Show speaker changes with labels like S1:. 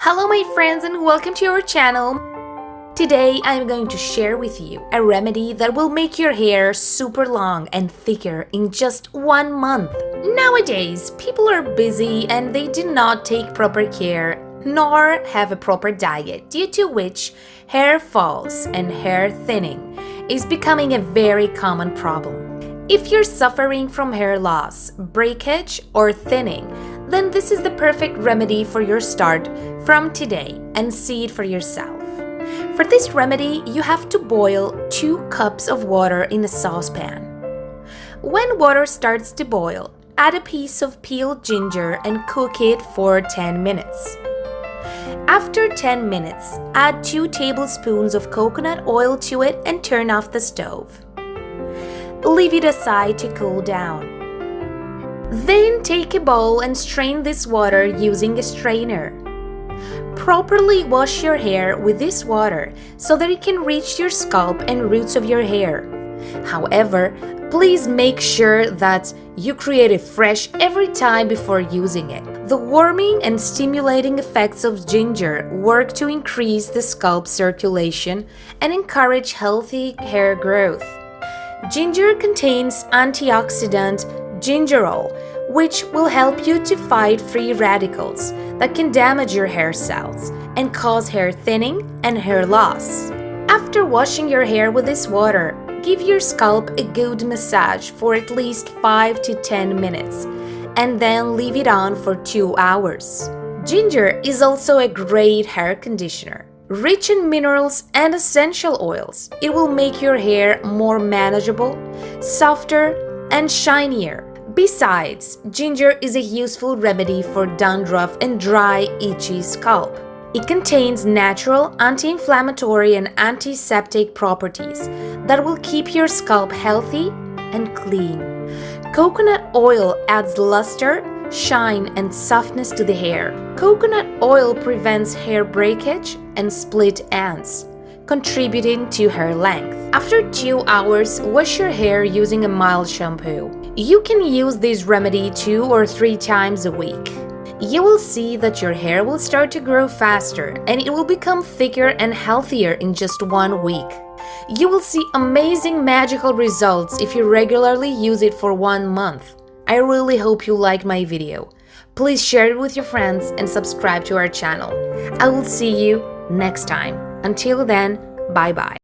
S1: Hello my friends and welcome to our channel. Today I'm going to share with you a remedy that will make your hair super long and thicker in just 1 month. Nowadays, people are busy and they do not take proper care nor have a proper diet, due to which hair falls and hair thinning is becoming a very common problem. If you're suffering from hair loss, breakage, or thinning, then this is the perfect remedy for your start from today and see it for yourself. For this remedy, you have to boil 2 cups of water in a saucepan. When water starts to boil, add a piece of peeled ginger and cook it for 10 minutes. After 10 minutes, add 2 tablespoons of coconut oil to it and turn off the stove. Leave it aside to cool down. Then take a bowl and strain this water using a strainer. Properly wash your hair with this water so that it can reach your scalp and roots of your hair. However, please make sure that you create it fresh every time before using it. The warming and stimulating effects of ginger work to increase the scalp circulation and encourage healthy hair growth. Ginger contains antioxidant gingerol, which will help you to fight free radicals that can damage your hair cells and cause hair thinning and hair loss. After washing your hair with this water, give your scalp a good massage for at least 5 to 10 minutes and then leave it on for 2 hours. Ginger is also a great hair conditioner. Rich in minerals and essential oils, it will make your hair more manageable, softer, and shinier. Besides, ginger is a useful remedy for dandruff and dry, itchy scalp. It contains natural anti-inflammatory and antiseptic properties that will keep your scalp healthy and clean. Coconut oil adds luster, shine, and softness to the hair. Coconut oil prevents hair breakage and split ends, contributing to hair length. After 2 hours, wash your hair using a mild shampoo. You can use this remedy 2 or 3 times a week. You will see that your hair will start to grow faster and it will become thicker and healthier in just 1 week. You will see amazing magical results if you regularly use it for 1 month. I really hope you liked my video. Please share it with your friends and subscribe to our channel. I will see you next time. Until then, bye-bye.